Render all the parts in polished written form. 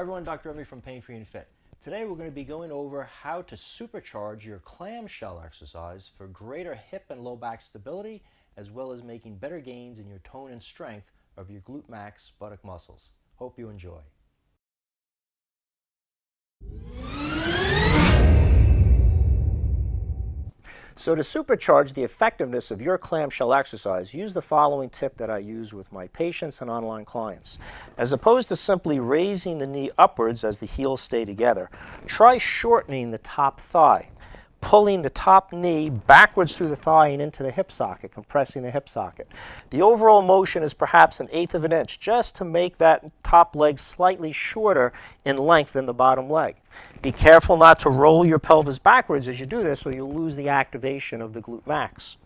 Hi everyone, Dr. Evie from Pain Free and Fit. Today we're going to be going over how to supercharge your clamshell exercise for greater hip and low back stability, as well as making better gains in your tone and strength of your glute max buttock muscles. Hope you enjoy. So to supercharge the effectiveness of your clamshell exercise, use the following tip that I use with my patients and online clients. As opposed to simply raising the knee upwards as the heels stay together, try shortening the top thigh, pulling the top knee backwards through the thigh and into the hip socket, compressing the hip socket. The overall motion is perhaps 1/8 of an inch, just to make that top leg slightly shorter in length than the bottom leg. Be careful not to roll your pelvis backwards as you do this, or you'll lose the activation of the glute max.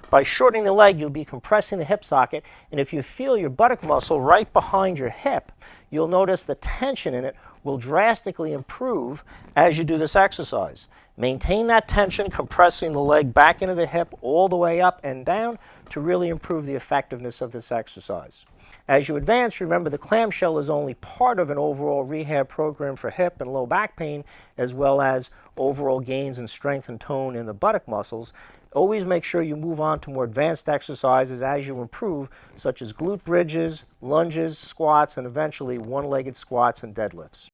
By shortening the leg, you'll be compressing the hip socket, and if you feel your buttock muscle right behind your hip, you'll notice the tension in it will drastically improve as you do this exercise. Maintain that tension, compressing the leg back into the hip all the way up and down to really improve the effectiveness of this exercise. As you advance, remember the clamshell is only part of an overall rehab program for hip and low back pain, as well as overall gains in strength and tone in the buttock muscles. Always make sure you move on to more advanced exercises as you improve, such as glute bridges, lunges, squats, and eventually one-legged squats and deadlifts.